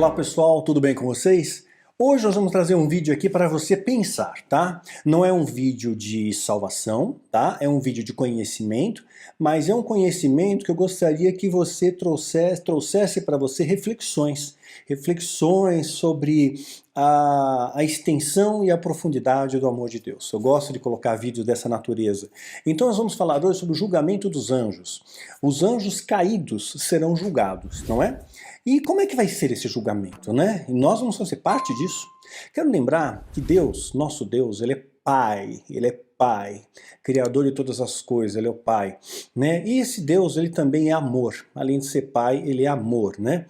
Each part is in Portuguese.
Olá pessoal, tudo bem com vocês? Hoje nós vamos trazer um vídeo aqui para você pensar, tá? Não é um vídeo de salvação, tá? É um vídeo de conhecimento, mas é um conhecimento que eu gostaria que você trouxesse para você reflexões. Reflexões sobre a extensão e a profundidade do amor de Deus. Eu gosto de colocar vídeos dessa natureza. Então nós vamos falar hoje sobre o julgamento dos anjos. Os anjos caídos serão julgados, não é? E como é que vai ser esse julgamento, né? E nós vamos fazer parte disso. Quero lembrar que Deus, nosso Deus, Ele é Pai, Criador de todas as coisas, Ele é o Pai, né? E esse Deus, Ele também é amor, além de ser Pai, Ele é amor, né?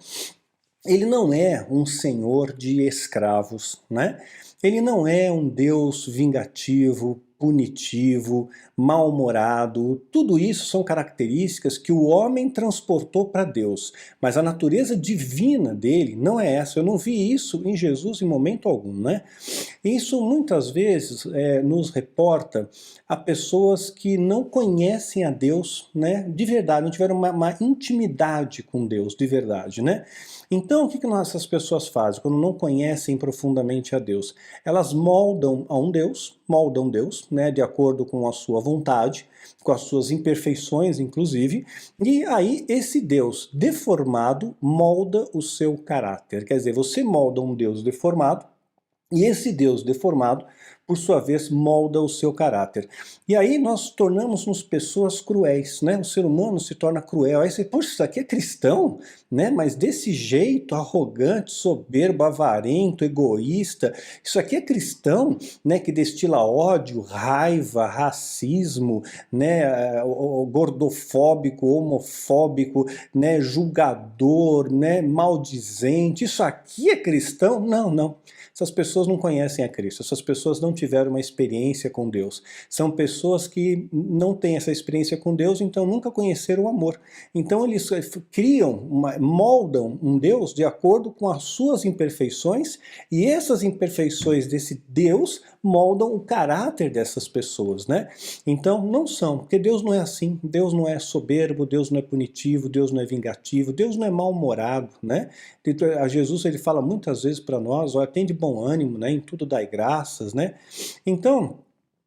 Ele não é um senhor de escravos, né? Ele não é um Deus vingativo, punitivo, mal-humorado. Tudo isso são características que o homem transportou para Deus. Mas a natureza divina dele não é essa. Eu não vi isso em Jesus em momento algum, né? Isso muitas vezes nos reporta a pessoas que não conhecem a Deus, né? De verdade, não tiveram uma intimidade com Deus, de verdade, né? Então, o que essas pessoas fazem quando não conhecem profundamente a Deus? Elas moldam Deus, né, de acordo com a sua vontade, com as suas imperfeições, inclusive, e aí esse Deus deformado molda o seu caráter. Quer dizer, você molda um Deus deformado, e esse Deus deformado, por sua vez, molda o seu caráter. E aí nós tornamos-nos pessoas cruéis, né? O ser humano se torna cruel. Aí você, poxa, isso aqui é cristão, né? Mas desse jeito, arrogante, soberbo, avarento, egoísta, isso aqui é cristão, né? Que destila ódio, raiva, racismo, né? Gordofóbico, homofóbico, né? Julgador, né? Maldizente. Isso aqui é cristão? Não, não. Essas pessoas não conhecem a Cristo, essas pessoas não tiveram uma experiência com Deus. São pessoas que não têm essa experiência com Deus, então nunca conheceram o amor. Então eles moldam um Deus de acordo com as suas imperfeições, e essas imperfeições desse Deus moldam o caráter dessas pessoas, né? Então não são, porque Deus não é assim, Deus não é soberbo, Deus não é punitivo, Deus não é vingativo, Deus não é mal-humorado, né? A Jesus ele fala muitas vezes para nós, ó, tem de bom ânimo, né? Em tudo dai graças, né? Então,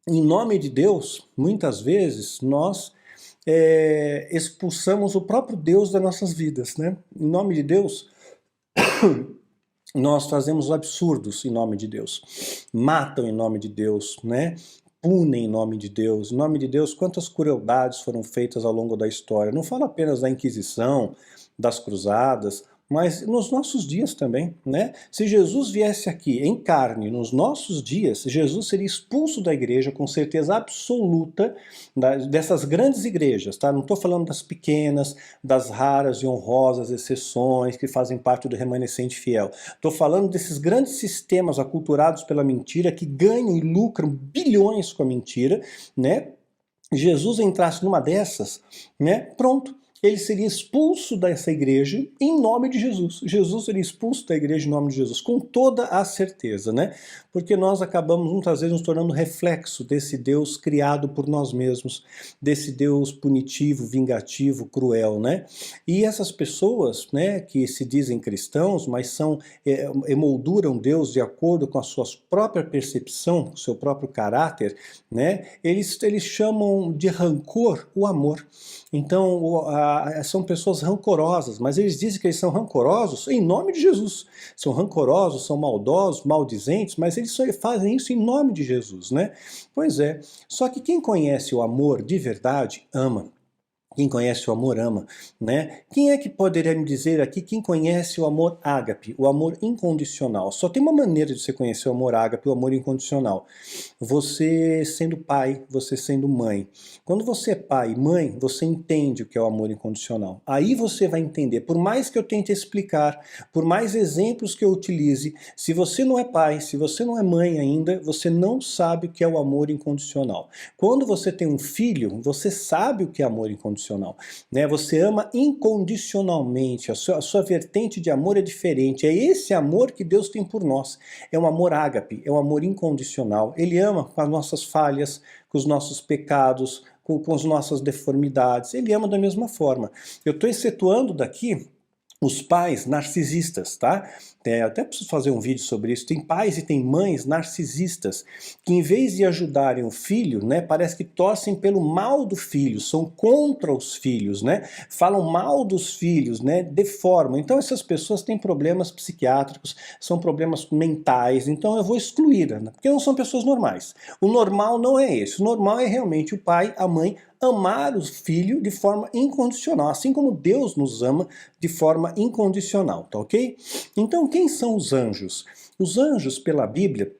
em nome de Deus, muitas vezes nós expulsamos o próprio Deus das nossas vidas, né? Em nome de Deus, nós fazemos absurdos em nome de Deus, matam em nome de Deus, né? Punem em nome de Deus. Em nome de Deus, quantas crueldades foram feitas ao longo da história. Não falo apenas da Inquisição, das Cruzadas, mas nos nossos dias também, né? Se Jesus viesse aqui em carne, nos nossos dias, Jesus seria expulso da igreja com certeza absoluta dessas grandes igrejas, tá? Não estou falando das pequenas, das raras e honrosas exceções que fazem parte do remanescente fiel. Estou falando desses grandes sistemas aculturados pela mentira que ganham e lucram bilhões com a mentira, né? Jesus entrasse numa dessas, né? Pronto. Ele seria expulso dessa igreja em nome de Jesus. Jesus seria expulso da igreja em nome de Jesus, com toda a certeza, né? Porque nós acabamos muitas vezes nos tornando reflexo desse Deus criado por nós mesmos, desse Deus punitivo, vingativo, cruel, né? E essas pessoas, né, que se dizem cristãos, mas emolduram Deus de acordo com a sua própria percepção, com o seu próprio caráter, né? Eles chamam de rancor o amor. Então, são pessoas rancorosas, mas eles dizem que eles são rancorosos em nome de Jesus. São rancorosos, são maldosos, maldizentes, mas eles só fazem isso em nome de Jesus, né? Pois é, só que quem conhece o amor de verdade, ama. Quem conhece o amor ama, né? Quem é que poderia me dizer aqui quem conhece o amor ágape, o amor incondicional? Só tem uma maneira de você conhecer o amor ágape, o amor incondicional. Você sendo pai, você sendo mãe. Quando você é pai e mãe, você entende o que é o amor incondicional. Aí você vai entender, por mais que eu tente explicar, por mais exemplos que eu utilize, se você não é pai, se você não é mãe ainda, você não sabe o que é o amor incondicional. Quando você tem um filho, você sabe o que é amor incondicional. Né? Você ama incondicionalmente, a sua vertente de amor é diferente, é esse amor que Deus tem por nós, é um amor ágape, é um amor incondicional. Ele ama com as nossas falhas, com os nossos pecados, com as nossas deformidades, ele ama da mesma forma. Eu estou excetuando daqui os pais narcisistas, tá? até preciso fazer um vídeo sobre isso, tem pais e tem mães narcisistas, que em vez de ajudarem o filho, né, parece que torcem pelo mal do filho, são contra os filhos, né, falam mal dos filhos, né, deformam. Então essas pessoas têm problemas psiquiátricos, são problemas mentais, então eu vou excluir, né, porque não são pessoas normais. O normal não é esse, o normal é realmente o pai, a mãe, amar o filho de forma incondicional, assim como Deus nos ama de forma incondicional, tá ok? Então quem são os anjos? Os anjos, pela Bíblia,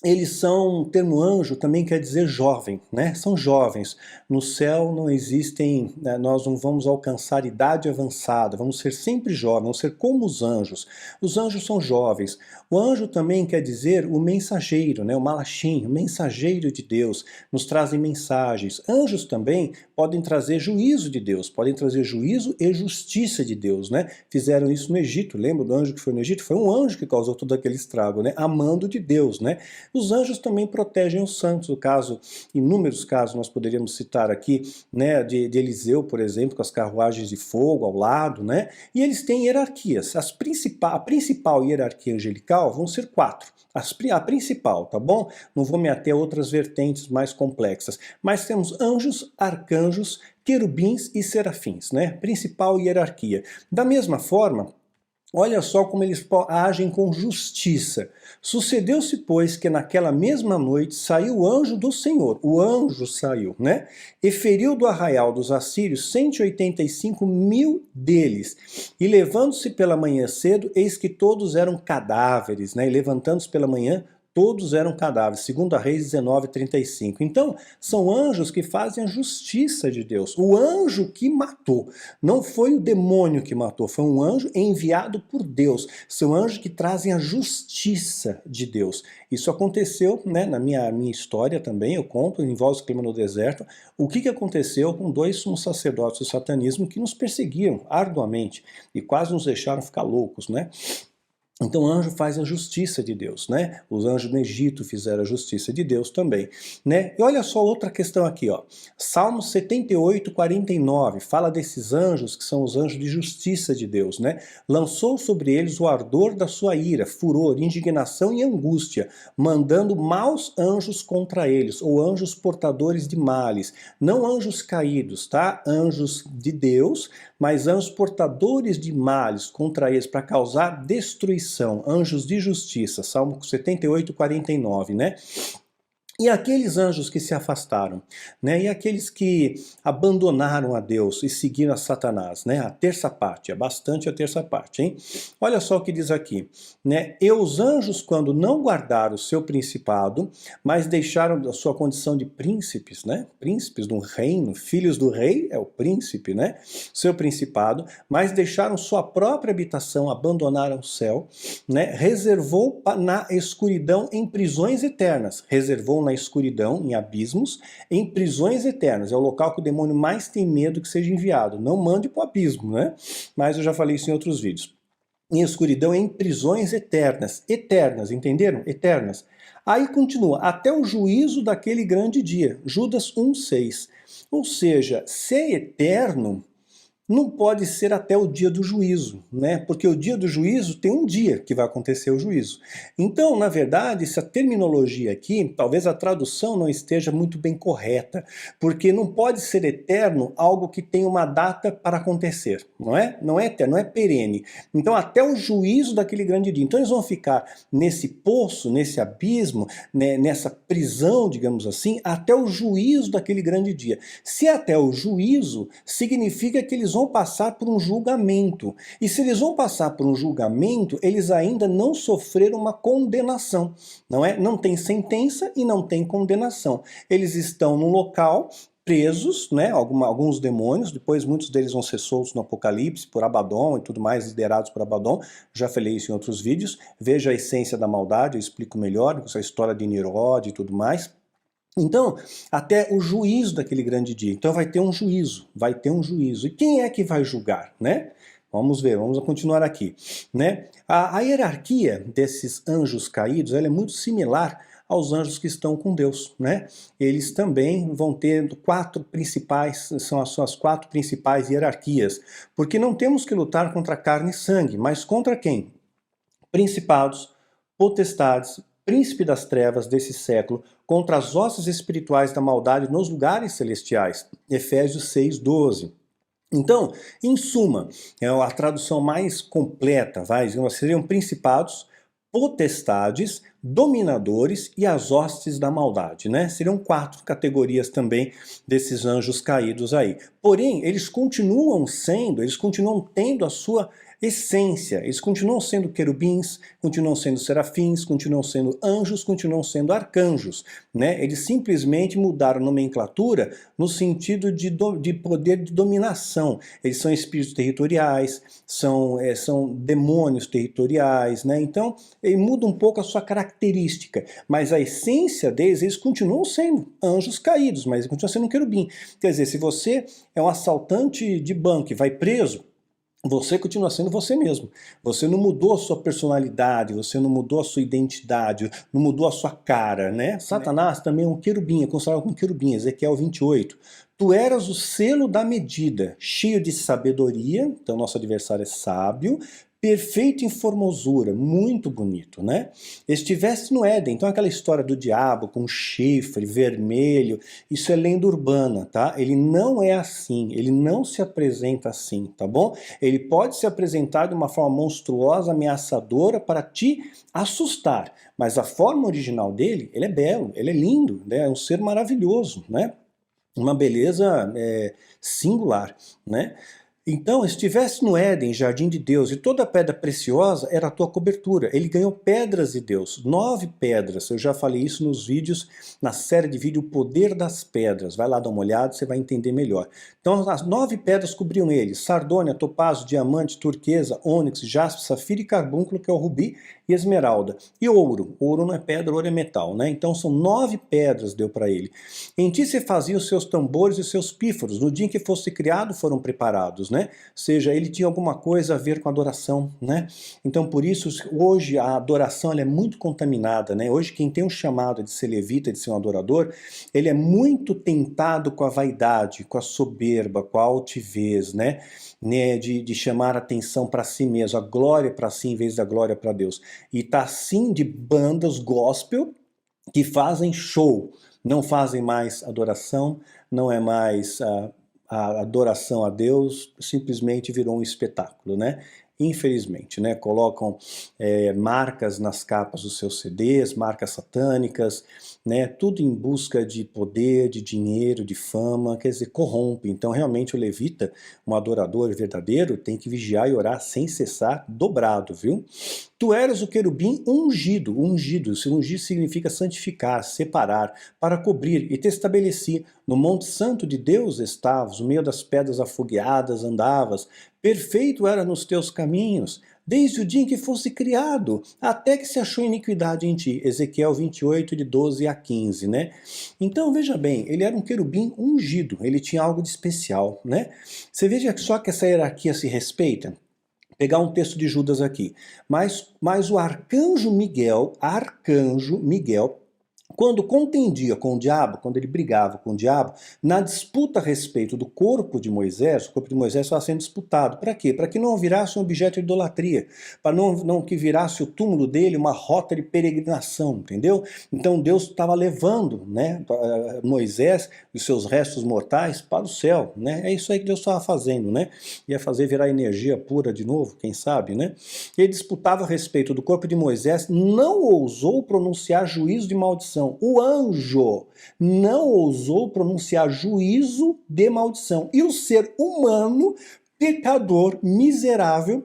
eles são, o termo anjo também quer dizer jovem, né? São jovens. No céu não existem, né, nós não vamos alcançar idade avançada, vamos ser sempre jovens, vamos ser como os anjos. Os anjos são jovens. O anjo também quer dizer o mensageiro, né? O malachim, o mensageiro de Deus, nos trazem mensagens. Anjos também podem trazer juízo de Deus, podem trazer juízo e justiça de Deus, né? Fizeram isso no Egito, lembra do anjo que foi no Egito? Foi um anjo que causou todo aquele estrago, né? Amando de Deus, né? Os anjos também protegem os santos. O caso, inúmeros casos nós poderíamos citar aqui, né, de Eliseu, por exemplo, com as carruagens de fogo ao lado, né? E eles têm hierarquias. A principal hierarquia angelical vão ser 4. A principal, tá bom? Não vou me ater a outras vertentes mais complexas. Mas temos anjos, arcanjos, querubins e serafins, né? Principal hierarquia. Da mesma forma, olha só como eles agem com justiça. Sucedeu-se, pois, que naquela mesma noite saiu o anjo do Senhor, o anjo saiu, né? E feriu do arraial dos assírios 185.000 deles. E levando-se pela manhã cedo, eis que todos eram cadáveres, né? E levantando-se pela manhã, todos eram cadáveres, segundo a Reis 19:35. Então, são anjos que fazem a justiça de Deus. O anjo que matou, não foi o demônio que matou, foi um anjo enviado por Deus. São anjos que trazem a justiça de Deus. Isso aconteceu, né, na minha história também, eu conto, envolve o clima no deserto, o que aconteceu com 2 sumos sacerdotes do satanismo que nos perseguiam arduamente e quase nos deixaram ficar loucos, né? Então o anjo faz a justiça de Deus, né? Os anjos no Egito fizeram a justiça de Deus também, né? E olha só outra questão aqui, ó. Salmo 78:49 fala desses anjos que são os anjos de justiça de Deus, né? Lançou sobre eles o ardor da sua ira, furor, indignação e angústia, mandando maus anjos contra eles, ou anjos portadores de males. Não anjos caídos, tá? Anjos de Deus, mas anjos portadores de males contra eles para causar destruição, anjos de justiça, Salmo 78:49, né? E aqueles anjos que se afastaram, né? E aqueles que abandonaram a Deus e seguiram a Satanás, né? A terça parte, é bastante a terça parte, hein? Olha só o que diz aqui, né? E os anjos, quando não guardaram o seu principado, mas deixaram a sua condição de príncipes, né? Príncipes do reino, filhos do rei, é o príncipe, né? Seu principado, mas deixaram sua própria habitação, abandonaram o céu, né? Reservou na escuridão em prisões eternas, reservou na escuridão, em abismos, em prisões eternas. É o local que o demônio mais tem medo que seja enviado. Não mande para o abismo, né? Mas eu já falei isso em outros vídeos. Em escuridão, em prisões eternas. Eternas, entenderam? Eternas. Aí continua, até o juízo daquele grande dia. Judas 1:6. Ou seja, ser eterno não pode ser até o dia do juízo, né? Porque o dia do juízo tem um dia que vai acontecer o juízo. Então, na verdade, essa terminologia aqui, talvez a tradução não esteja muito bem correta, porque não pode ser eterno algo que tem uma data para acontecer, não é? Não é eterno, não é perene. Então, até o juízo daquele grande dia. Então, eles vão ficar nesse poço, nesse abismo, né, nessa prisão, digamos assim, até o juízo daquele grande dia. Se até o juízo, significa que eles vão passar por um julgamento. E se eles vão passar por um julgamento, eles ainda não sofreram uma condenação, não é? Não tem sentença e não tem condenação. Eles estão num local presos, né? Alguns demônios, depois muitos deles vão ser soltos no Apocalipse por Abaddon e tudo mais, liderados por Abaddon. Já falei isso em outros vídeos. Veja a essência da maldade, eu explico melhor, essa história de Nirod e tudo mais. Então, até o juízo daquele grande dia. Então vai ter um juízo, vai ter um juízo. E quem é que vai julgar, né? Vamos ver, vamos continuar aqui, né? A hierarquia desses anjos caídos, ela é muito similar aos anjos que estão com Deus, né? Eles também vão ter 4 principais, são as suas 4 principais hierarquias, porque não temos que lutar contra carne e sangue, mas contra quem? principados, potestades, príncipe das trevas desse século, contra as hostes espirituais da maldade nos lugares celestiais. Efésios 6:12. Então, em suma, é a tradução mais completa, seriam principados, potestades, dominadores e as hostes da maldade, né? Seriam 4 categorias também desses anjos caídos aí. Porém, eles continuam tendo a sua essência, eles continuam sendo querubins, continuam sendo serafins, continuam sendo anjos, continuam sendo arcanjos, né? Eles simplesmente mudaram a nomenclatura no sentido de poder de dominação. Eles são espíritos territoriais, são demônios territoriais, né? Então, ele muda um pouco a sua característica, mas a essência deles, eles continuam sendo anjos caídos, mas eles continuam sendo um querubim. Quer dizer, se você é um assaltante de banco e vai preso, você continua sendo você mesmo. Você não mudou a sua personalidade, você não mudou a sua identidade, não mudou a sua cara, né? Satanás também é um querubim, é considerado como querubim, Ezequiel 28. Tu eras o selo da medida, cheio de sabedoria, então nosso adversário é sábio, perfeito em formosura, muito bonito, né? Estivesse no Éden, então aquela história do diabo com chifre vermelho, isso é lenda urbana, tá? Ele não é assim, ele não se apresenta assim, tá bom? Ele pode se apresentar de uma forma monstruosa, ameaçadora para te assustar, mas a forma original dele, ele é belo, ele é lindo, né? É um ser maravilhoso, né? Uma beleza singular, né? Então, estivesse no Éden, jardim de Deus, e toda pedra preciosa era a tua cobertura. Ele ganhou pedras de Deus, 9 pedras. Eu já falei isso nos vídeos, na série de vídeo O Poder das Pedras. Vai lá dar uma olhada, você vai entender melhor. Então, as 9 pedras cobriam ele: sardônia, topázio, diamante, turquesa, ônix, jaspe, safira e carbúnculo, que é o rubi, e esmeralda. E ouro. Ouro não é pedra, ouro é metal, né? Então, são 9 pedras deu para ele. Em ti se faziam os seus tambores e os seus pífaros. No dia em que fosse criado, foram preparados, né? Ou seja, ele tinha alguma coisa a ver com a adoração, né? Então, por isso, hoje a adoração ela é muito contaminada, né? Hoje, quem tem um chamado de ser levita, de ser um adorador, ele é muito tentado com a vaidade, com a soberba, com a altivez, né? De chamar a atenção para si mesmo, a glória para si em vez da glória para Deus. E tá assim de bandas gospel que fazem show, não fazem mais adoração, não é mais a adoração a Deus, simplesmente virou um espetáculo, né? Infelizmente, né? Colocam marcas nas capas dos seus CDs, marcas satânicas, né? Tudo em busca de poder, de dinheiro, de fama, quer dizer, corrompe. Então, realmente, o levita, um adorador verdadeiro, tem que vigiar e orar sem cessar, dobrado, viu? Tu eras o querubim ungido, ungido, ungir significa santificar, separar, para cobrir, e te estabeleci. No monte santo de Deus estavas, no meio das pedras afogueadas andavas, perfeito era nos teus caminhos, desde o dia em que fosse criado, até que se achou iniquidade em ti. Ezequiel 28, de 12 a 15, né? Então, veja bem, ele era um querubim ungido, ele tinha algo de especial, né? Você veja só que essa hierarquia se respeita. Pegar um texto de Judas aqui. Mas o arcanjo Miguel, quando contendia com o diabo, quando ele brigava com o diabo, na disputa a respeito do corpo de Moisés, o corpo de Moisés estava sendo disputado. Para quê? Para que não virasse um objeto de idolatria, para não que virasse o túmulo dele uma rota de peregrinação, entendeu? Então Deus estava levando, né, Moisés e os seus restos mortais para o céu, né? É isso aí que Deus estava fazendo, né? Ia fazer virar energia pura de novo, quem sabe, né? Ele disputava a respeito do corpo de Moisés, não ousou pronunciar juízo de maldição. O anjo não ousou pronunciar juízo de maldição. E o ser humano, pecador, miserável,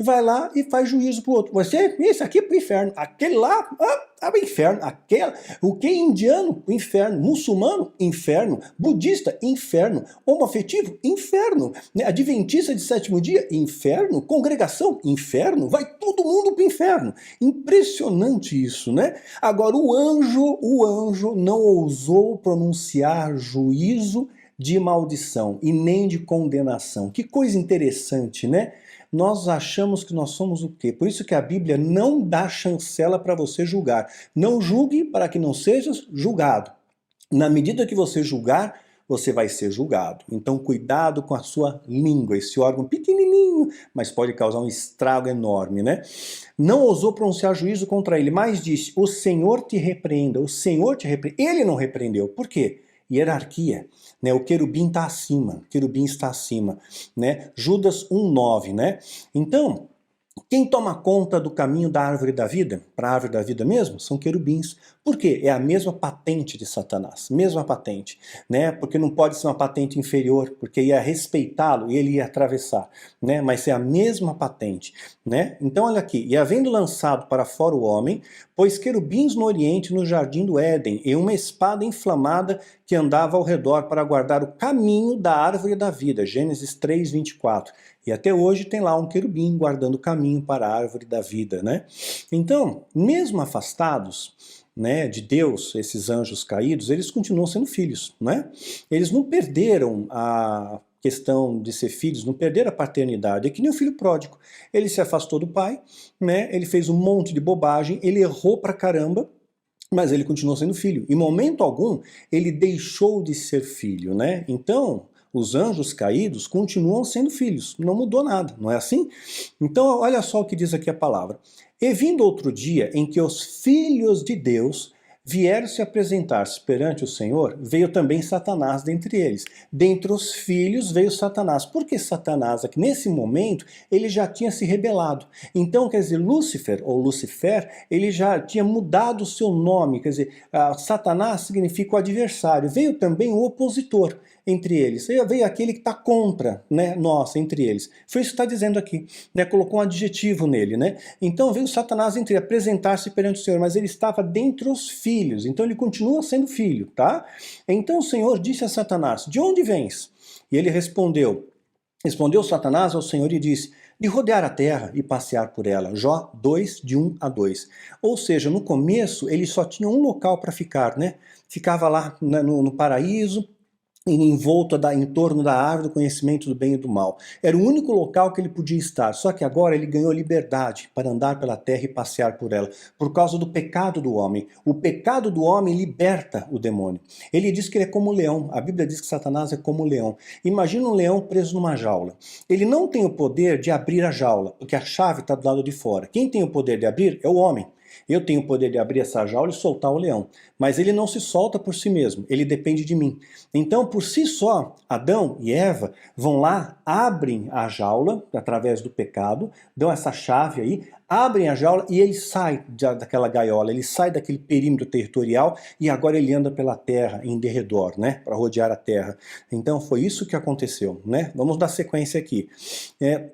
vai lá e faz juízo pro outro. Você, isso aqui é pro inferno. Aquele lá, pro inferno. O que é indiano? Inferno. Muçulmano? Inferno. Budista? Inferno. Homoafetivo? Inferno. Adventista de sétimo dia? Inferno. Congregação? Inferno. Vai todo mundo pro inferno. Impressionante isso, né? Agora, o anjo não ousou pronunciar juízo de maldição e nem de condenação. Que coisa interessante, né? Nós achamos que nós somos o quê? Por isso que a Bíblia não dá chancela para você julgar. Não julgue para que não sejas julgado. Na medida que você julgar, você vai ser julgado. Então cuidado com a sua língua, esse órgão pequenininho, mas pode causar um estrago enorme, né? Não ousou pronunciar juízo contra ele, mas disse, o Senhor te repreenda, o Senhor te repreenda. Ele não repreendeu. Por quê? Hierarquia, né? O querubim está acima, o querubim está acima, né? Judas 1:9, né? Então, quem toma conta do caminho da árvore da vida, para a árvore da vida mesmo, são querubins. Por quê? É a mesma patente de Satanás, mesma patente, né? Porque não pode ser uma patente inferior, porque ia respeitá-lo e ele ia atravessar, né? Mas é a mesma patente, né? Então olha aqui, e havendo lançado para fora o homem, pôs querubins no oriente, no jardim do Éden, e uma espada inflamada que andava ao redor para guardar o caminho da árvore da vida, Gênesis 3:24. E até hoje tem lá um querubim guardando o caminho para a árvore da vida, né? Então, mesmo afastados, né, de Deus, esses anjos caídos, eles continuam sendo filhos, né? Eles não perderam a questão de ser filhos, não perderam a paternidade. É que nem o filho pródigo. Ele se afastou do pai, né? Ele fez um monte de bobagem, ele errou pra caramba, mas ele continuou sendo filho. Em momento algum, ele deixou de ser filho, né? Então, os anjos caídos continuam sendo filhos, não mudou nada, não é assim? Então, olha só o que diz aqui a palavra. E vindo outro dia em que os filhos de Deus vieram se apresentar-se perante o Senhor, veio também Satanás dentre eles. Dentre os filhos veio Satanás. Por que Satanás? Aqui, nesse momento, ele já tinha se rebelado. Então, quer dizer, Lúcifer, ou Lucifer, ele já tinha mudado o seu nome. Quer dizer, Satanás significa o adversário. Veio também o opositor entre eles. Veio aquele que está contra, né, nós, entre eles. Foi isso que está dizendo aqui, né? Colocou um adjetivo nele, né? Então veio Satanás entre apresentar-se perante o Senhor, mas ele estava dentre os filhos, então ele continua sendo filho, tá? Então o Senhor disse a Satanás, de onde vens? E ele respondeu Satanás ao Senhor e disse, de rodear a terra e passear por ela. Jó 2, de 1-2. Ou seja, no começo ele só tinha um local para ficar, né? Ficava lá no paraíso, em torno da árvore do conhecimento do bem e do mal. Era o único local que ele podia estar, só que agora ele ganhou liberdade para andar pela terra e passear por ela, por causa do pecado do homem. O pecado do homem liberta o demônio. Ele diz que ele é como um leão, a Bíblia diz que Satanás é como um leão. Imagina um leão preso numa jaula. Ele não tem o poder de abrir a jaula, porque a chave está do lado de fora. Quem tem o poder de abrir é o homem. Eu tenho o poder de abrir essa jaula e soltar o leão. Mas ele não se solta por si mesmo, ele depende de mim. Então, por si só, Adão e Eva vão lá, abrem a jaula, através do pecado, dão essa chave aí, abrem a jaula e ele sai daquela gaiola, ele sai daquele perímetro territorial e agora ele anda pela terra, em derredor, né, para rodear a terra. Então foi isso que aconteceu, né? Vamos dar sequência aqui.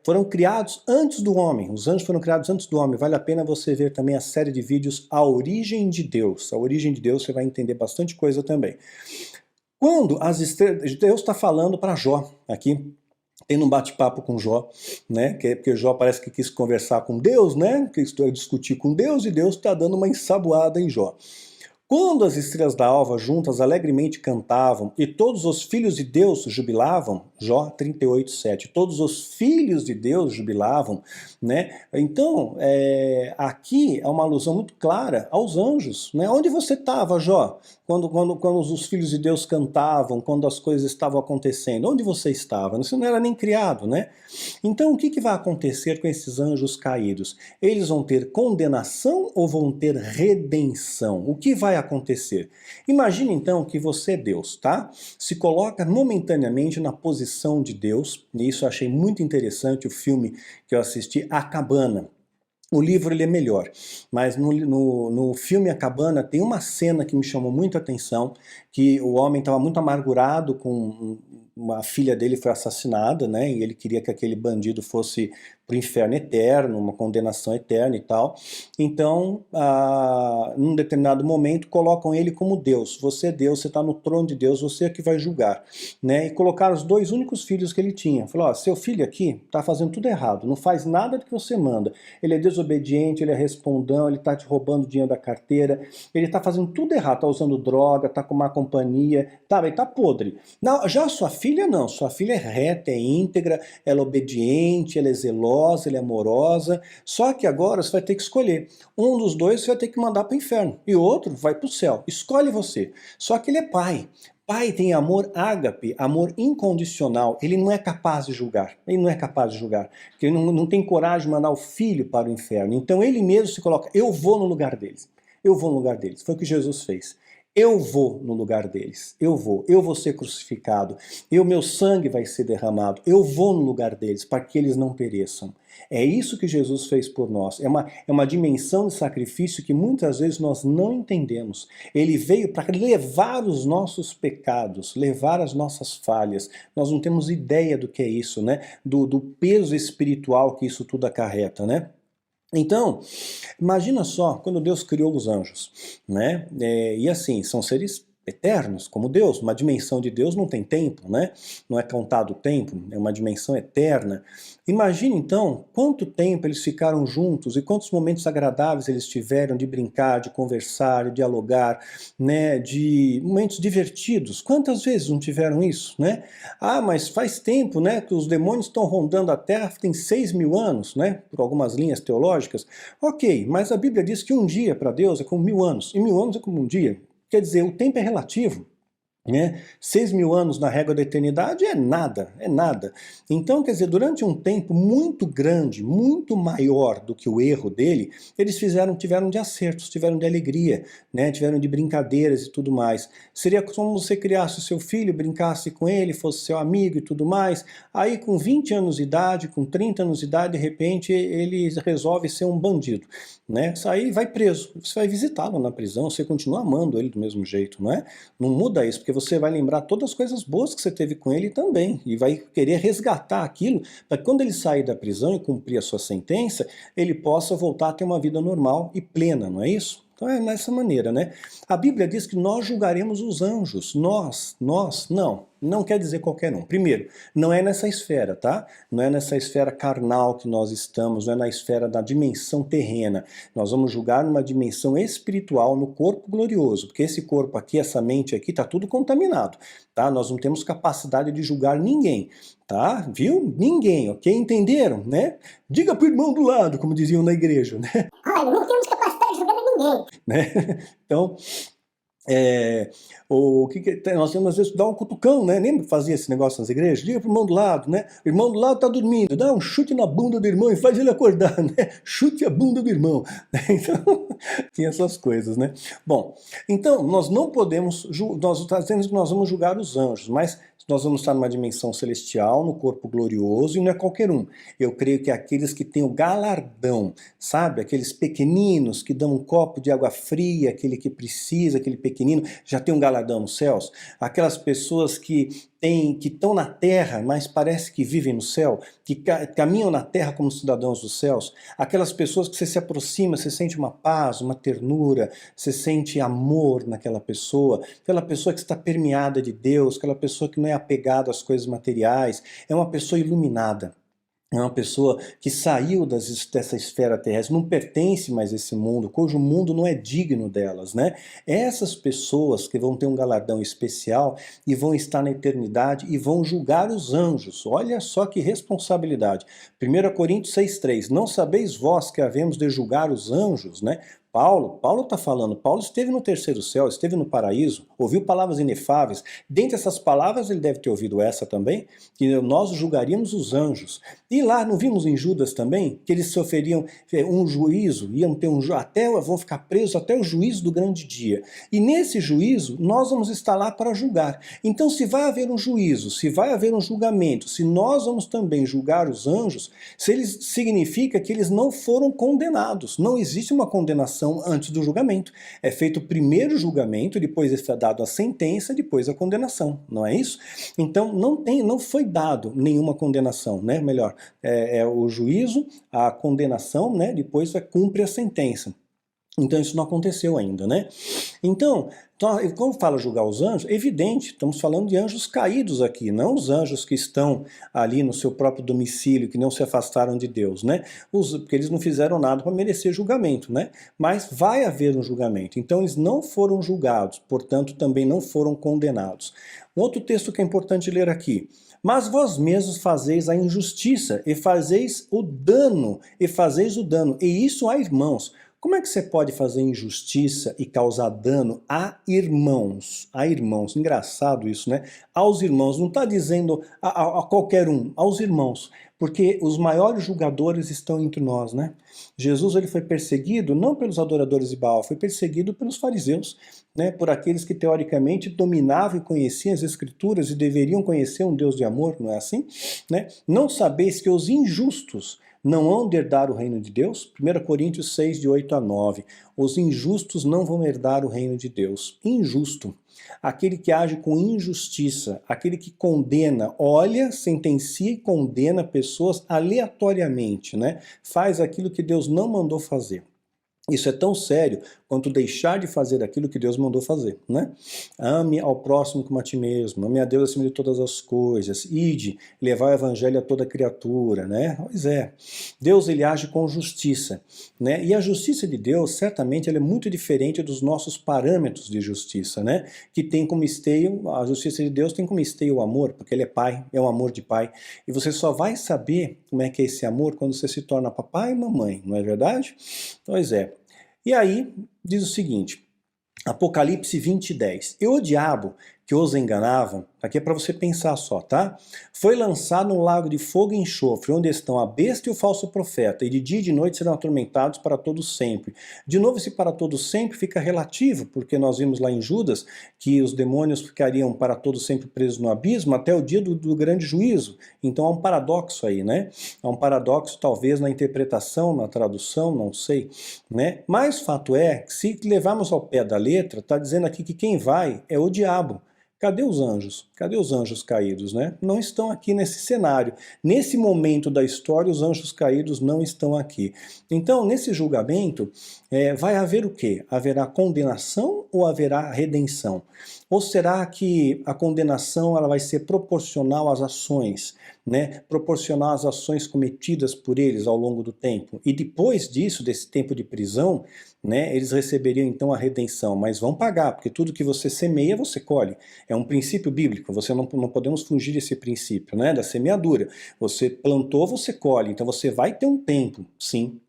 Foram criados antes do homem, os anjos foram criados antes do homem. Vale a pena você ver também a série de vídeos A Origem de Deus. A Origem de Deus, você vai entender bastante coisa também. Quando as estrelas, Deus está falando para Jó aqui, tendo um bate-papo com Jó, né? Porque Jó parece que quis conversar com Deus, né? Quis discutir com Deus e Deus está dando uma ensaboada em Jó. Quando as estrelas da alva juntas alegremente cantavam e todos os filhos de Deus jubilavam, Jó 38:7, todos os filhos de Deus jubilavam, né? Então, aqui é uma alusão muito clara aos anjos, né? Onde você estava, Jó? Quando os filhos de Deus cantavam, quando as coisas estavam acontecendo, onde você estava? Você não era nem criado, né? Então, o que vai acontecer com esses anjos caídos? Eles vão ter condenação ou vão ter redenção? O que vai acontecer? Imagine então que você é Deus, tá? Se coloca momentaneamente na posição de Deus, e isso eu achei muito interessante, o filme que eu assisti, A Cabana. O livro ele é melhor, mas no filme A Cabana tem uma cena que me chamou muito a atenção, que o homem estava muito amargurado com uma filha dele foi assassinada, né, e ele queria que aquele bandido fosse para o inferno eterno, uma condenação eterna e tal. Então, num determinado momento, colocam ele como Deus. Você é Deus, você está no trono de Deus, você é que vai julgar, né? E colocaram os dois únicos filhos que ele tinha. Falou, ó, seu filho aqui está fazendo tudo errado, não faz nada do que você manda. Ele é desobediente, ele é respondão, ele está te roubando dinheiro da carteira, ele está fazendo tudo errado, está usando droga, está com má companhia, ele está podre. Não, já sua filha não, sua filha é reta, é íntegra, ela é obediente, ela é zelosa, ela é amorosa, só que agora você vai ter que escolher. Um dos dois você vai ter que mandar para o inferno e o outro vai para o céu. Escolhe você. Só que ele é pai. Pai tem amor ágape, amor incondicional. Ele não é capaz de julgar. Ele não é capaz de julgar. Porque ele não tem coragem de mandar o filho para o inferno. Então ele mesmo se coloca, eu vou no lugar deles. Eu vou no lugar deles. Foi o que Jesus fez. Eu vou no lugar deles, eu vou ser crucificado, meu sangue vai ser derramado, eu vou no lugar deles para que eles não pereçam. É isso que Jesus fez por nós, é uma dimensão de sacrifício que muitas vezes nós não entendemos. Ele veio para levar os nossos pecados, levar as nossas falhas. Nós não temos ideia do que é isso, né? Do peso espiritual que isso tudo acarreta, né? Então, imagina só, quando Deus criou os anjos, né? E assim, são seres eternos, como Deus, uma dimensão de Deus não tem tempo, né? Não é contado o tempo, é uma dimensão eterna. Imagina então quanto tempo eles ficaram juntos e quantos momentos agradáveis eles tiveram de brincar, de conversar, de dialogar, né? De momentos divertidos. Quantas vezes não tiveram isso, né? Ah, mas faz tempo, né? Que os demônios estão rondando a Terra, tem 6.000 anos, né? Por algumas linhas teológicas. Ok, mas a Bíblia diz que um dia para Deus é como 1.000 anos, e 1.000 anos é como um dia. Quer dizer, o tempo é relativo, né? 6.000 anos na régua da eternidade é nada, é nada. Então, quer dizer, durante um tempo muito grande, muito maior do que o erro dele, eles tiveram de acertos, tiveram de alegria, né? Tiveram de brincadeiras e tudo mais. Seria como você criasse o seu filho, brincasse com ele, fosse seu amigo e tudo mais. Aí com 20 anos de idade, com 30 anos de idade, de repente ele resolve ser um bandido, né? Aí vai preso, você vai visitá-lo na prisão, você continua amando ele do mesmo jeito, não é? Não muda isso, porque você vai lembrar todas as coisas boas que você teve com ele também, e vai querer resgatar aquilo, para que quando ele sair da prisão e cumprir a sua sentença, ele possa voltar a ter uma vida normal e plena, não é isso? Então é nessa maneira, né? A Bíblia diz que nós julgaremos os anjos. Nós, não quer dizer qualquer um. Primeiro, não é nessa esfera, tá? Não é nessa esfera carnal que nós estamos, não é na esfera da dimensão terrena. Nós vamos julgar numa dimensão espiritual, no corpo glorioso, porque esse corpo aqui, essa mente aqui, tá tudo contaminado, tá? Nós não temos capacidade de julgar ninguém, tá? Viu? Ninguém, ok? Entenderam, né? Diga pro irmão do lado, como diziam na igreja, né? Olha, não temos capacidade de julgar ninguém. Né? Então, nós temos às vezes dar um cutucão, né? Lembra que fazia esse negócio nas igrejas? Diga pro irmão do lado, né? O irmão do lado tá dormindo, dá um chute na bunda do irmão e faz ele acordar, né? Chute a bunda do irmão. Então, tinha essas coisas, né? Bom, então nós não podemos, nós estamos dizendo que nós vamos julgar os anjos, mas nós vamos estar numa dimensão celestial, no corpo glorioso, e não é qualquer um. Eu creio que é aqueles que têm o galardão, sabe? Aqueles pequeninos que dão um copo de água fria, aquele que precisa, aquele pequenino, já tem um galardão nos céus. Aquelas pessoas que estão na terra, mas parece que vivem no céu, que caminham na terra como cidadãos dos céus. Aquelas pessoas que você se aproxima, você sente uma paz, uma ternura, você sente amor naquela pessoa, aquela pessoa que está permeada de Deus, aquela pessoa que não é apegada às coisas materiais, é uma pessoa iluminada. É uma pessoa que saiu dessa esfera terrestre, não pertence mais a esse mundo, cujo mundo não é digno delas, né? Essas pessoas que vão ter um galardão especial e vão estar na eternidade e vão julgar os anjos. Olha só que responsabilidade. 1 Coríntios 6,3, não sabeis vós que havemos de julgar os anjos, né? Paulo está falando, Paulo esteve no terceiro céu, esteve no paraíso, ouviu palavras inefáveis. Dentre essas palavras ele deve ter ouvido essa também, que nós julgaríamos os anjos. E lá, não vimos em Judas também, que eles sofreriam um juízo, iam ter vão ficar presos até o juízo do grande dia. E nesse juízo, nós vamos estar lá para julgar. Então, se vai haver um juízo, se vai haver um julgamento, se nós vamos também julgar os anjos, significa que eles não foram condenados. Não existe uma condenação antes do julgamento. É feito o primeiro julgamento, depois é dado a sentença, depois a condenação, não é isso? Então não foi dado nenhuma condenação, né? Melhor, é o juízo, a condenação, né? Depois cumpre a sentença. Então isso não aconteceu ainda, né? Então, quando fala julgar os anjos, é evidente, estamos falando de anjos caídos aqui, não os anjos que estão ali no seu próprio domicílio, que não se afastaram de Deus, né? Porque eles não fizeram nada para merecer julgamento, né? Mas vai haver um julgamento, então eles não foram julgados, portanto também não foram condenados. Um outro texto que é importante ler aqui. Mas vós mesmos fazeis a injustiça, e fazeis o dano, e isso há irmãos. Como é que você pode fazer injustiça e causar dano a irmãos? A irmãos, engraçado isso, né? Aos irmãos, não está dizendo a qualquer um, aos irmãos. Porque os maiores julgadores estão entre nós, né? Jesus ele foi perseguido não pelos adoradores de Baal, foi perseguido pelos fariseus, né? Por aqueles que teoricamente dominavam e conheciam as escrituras e deveriam conhecer um Deus de amor, não é assim? Né? Não sabeis que os injustos não hão de herdar o reino de Deus? 1 Coríntios 6, de 8 a 9. Os injustos não vão herdar o reino de Deus. Injusto. Aquele que age com injustiça, aquele que condena, olha, sentencia e condena pessoas aleatoriamente, né? Faz aquilo que Deus não mandou fazer. Isso é tão sério quanto deixar de fazer aquilo que Deus mandou fazer, né? Ame ao próximo como a ti mesmo, ame a Deus acima de todas as coisas, ide, levar o evangelho a toda criatura, né? Pois é, Deus ele age com justiça, né? E a justiça de Deus, certamente, ela é muito diferente dos nossos parâmetros de justiça, né? Que tem como esteio, a justiça de Deus tem como esteio o amor, porque ele é pai, é um amor de pai, e você só vai saber como é que é esse amor quando você se torna papai e mamãe, não é verdade? Pois é. E aí, diz o seguinte, Apocalipse 20, 10. E o diabo que os enganava, aqui é para você pensar só, tá? Foi lançado num lago de fogo e enxofre, onde estão a besta e o falso profeta, e de dia e de noite serão atormentados para todo sempre. De novo, esse para todo sempre fica relativo, porque nós vimos lá em Judas que os demônios ficariam para todo sempre presos no abismo até o dia do grande juízo. Então há um paradoxo aí, né? Há um paradoxo talvez na interpretação, na tradução, não sei, né? Mas fato é que se levarmos ao pé da letra, está dizendo aqui que quem vai é o diabo. Cadê os anjos? Cadê os anjos caídos, né? Não estão aqui nesse cenário. Nesse momento da história, os anjos caídos não estão aqui. Então, nesse julgamento, vai haver o quê? Haverá condenação ou haverá redenção? Ou será que a condenação ela vai ser proporcional às ações, né? Proporcional às ações cometidas por eles ao longo do tempo? E depois disso, desse tempo de prisão, né, eles receberiam então a redenção, mas vão pagar, porque tudo que você semeia, você colhe. É um princípio bíblico, você não podemos fugir desse princípio, né, da semeadura. Você plantou, você colhe, então você vai ter um tempo, sim,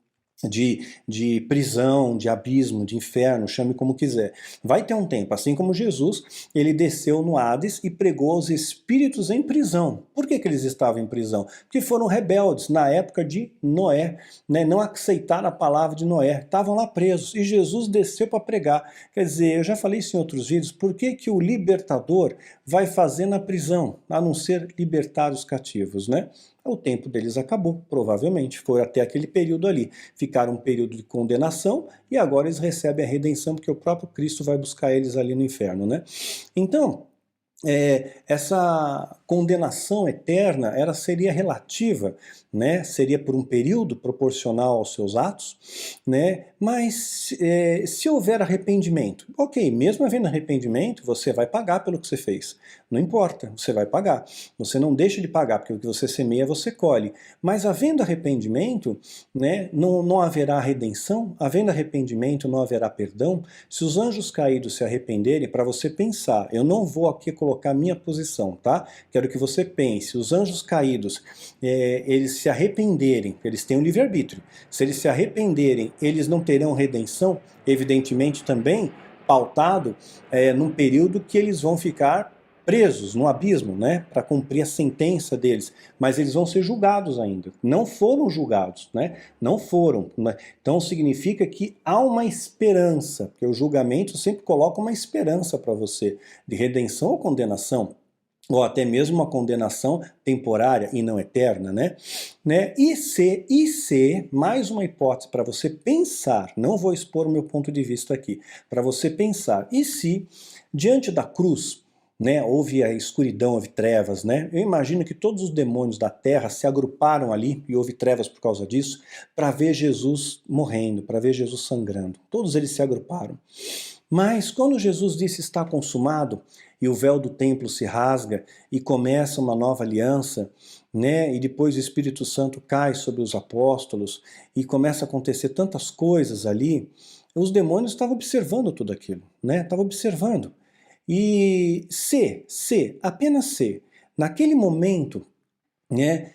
de prisão, de abismo, de inferno, chame como quiser. Vai ter um tempo, assim como Jesus, ele desceu no Hades e pregou aos espíritos em prisão. Por que eles estavam em prisão? Porque foram rebeldes na época de Noé, né? Não aceitaram a palavra de Noé, estavam lá presos e Jesus desceu para pregar. Quer dizer, eu já falei isso em outros vídeos, por que o libertador vai fazer na prisão, a não ser libertar os cativos, né? O tempo deles acabou, provavelmente, foi até aquele período ali. Ficaram um período de condenação e agora eles recebem a redenção porque o próprio Cristo vai buscar eles ali no inferno, né? Então, essa condenação eterna, ela seria relativa, né? Seria por um período proporcional aos seus atos, né? Mas se houver arrependimento, ok, mesmo havendo arrependimento, você vai pagar pelo que você fez. Não importa, você vai pagar. Você não deixa de pagar, porque o que você semeia, você colhe. Mas havendo arrependimento, né, não haverá redenção, havendo arrependimento, não haverá perdão. Se os anjos caídos se arrependerem, para você pensar, eu não vou aqui colocar minha posição, tá? Quero que você pense, os anjos caídos, eles se arrependerem, eles têm um livre-arbítrio. Se eles se arrependerem, eles não terão redenção, evidentemente também pautado num período que eles vão ficar presos no abismo, né, para cumprir a sentença deles, mas eles vão ser julgados ainda. Não foram julgados, né? Não foram. Então significa que há uma esperança, porque o julgamento sempre coloca uma esperança para você de redenção ou condenação, ou até mesmo uma condenação temporária e não eterna, né? E se, mais uma hipótese para você pensar, não vou expor o meu ponto de vista aqui, para você pensar, e se diante da cruz, né, houve a escuridão, houve trevas, né? Eu imagino que todos os demônios da terra se agruparam ali, e houve trevas por causa disso, para ver Jesus morrendo, para ver Jesus sangrando. Todos eles se agruparam. Mas quando Jesus disse está consumado, e o véu do templo se rasga, e começa uma nova aliança, né? E depois o Espírito Santo cai sobre os apóstolos, e começa a acontecer tantas coisas ali, os demônios estavam observando tudo aquilo, né? Estavam observando. E apenas se, naquele momento, né,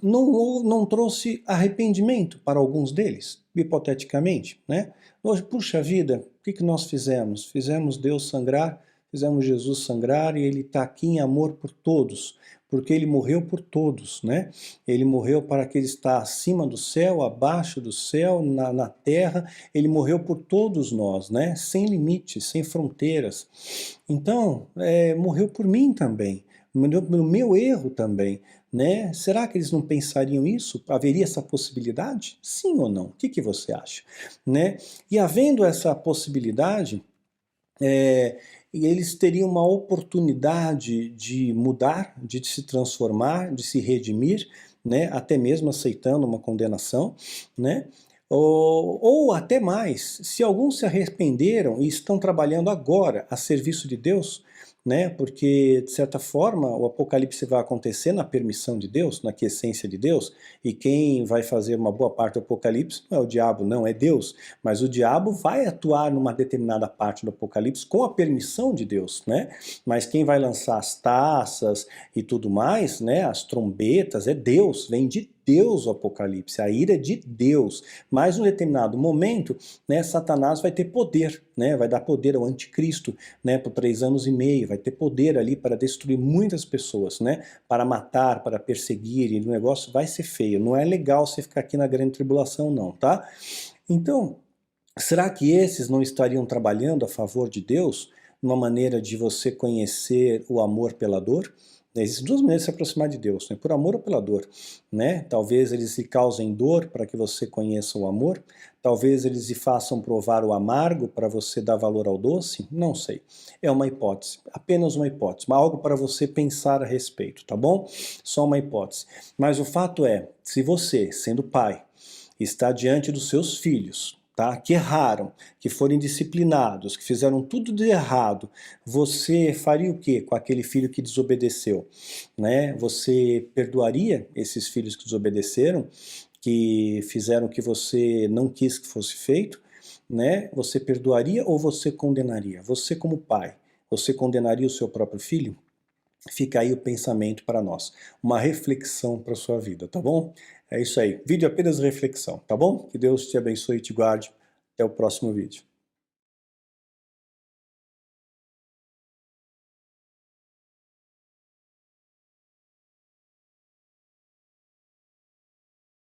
não trouxe arrependimento para alguns deles, hipoteticamente, né? Hoje, puxa vida, o que nós fizemos? Fizemos Deus sangrar, fizemos Jesus sangrar e Ele está aqui em amor por todos, porque Ele morreu por todos, né? Ele morreu para aquele que está acima do céu, abaixo do céu, na terra, Ele morreu por todos nós, né? Sem limites, sem fronteiras. Então, morreu por mim também, morreu pelo meu erro também, né? Será que eles não pensariam isso? Haveria essa possibilidade? Sim ou não? O que você acha? Né? E havendo essa possibilidade, eles teriam uma oportunidade de mudar, de se transformar, de se redimir, né? Até mesmo aceitando uma condenação, né? Ou até mais, se alguns se arrependeram e estão trabalhando agora a serviço de Deus, né? Porque, de certa forma, o Apocalipse vai acontecer na permissão de Deus, na quiescência de Deus, e quem vai fazer uma boa parte do Apocalipse não é o diabo, não, é Deus. Mas o diabo vai atuar numa determinada parte do Apocalipse com a permissão de Deus, né? Mas quem vai lançar as taças e tudo mais, né? As trombetas, é Deus, vem de Deus o Apocalipse, a ira é de Deus. Mas em um determinado momento, né, Satanás vai ter poder, né, vai dar poder ao anticristo, né, por 3 anos e meio, vai ter poder ali para destruir muitas pessoas, né, para matar, para perseguir, e o negócio vai ser feio. Não é legal você ficar aqui na grande tribulação não, tá? Então, será que esses não estariam trabalhando a favor de Deus, numa maneira de você conhecer o amor pela dor? Existem 2 maneiras de se aproximar de Deus, né? Por amor ou pela dor, né? Talvez eles lhe causem dor para que você conheça o amor, talvez eles lhe façam provar o amargo para você dar valor ao doce, não sei. É uma hipótese, apenas uma hipótese, mas algo para você pensar a respeito, tá bom? Só uma hipótese. Mas o fato é, se você, sendo pai, está diante dos seus filhos, tá? Que erraram, que foram indisciplinados, que fizeram tudo de errado, você faria o quê com aquele filho que desobedeceu? Né? Você perdoaria esses filhos que desobedeceram, que fizeram o que você não quis que fosse feito? Né? Você perdoaria ou você condenaria? Você como pai, você condenaria o seu próprio filho? Fica aí o pensamento para nós, uma reflexão para a sua vida, tá bom? É isso aí, vídeo apenas reflexão, tá bom? Que Deus te abençoe e te guarde. Até o próximo vídeo.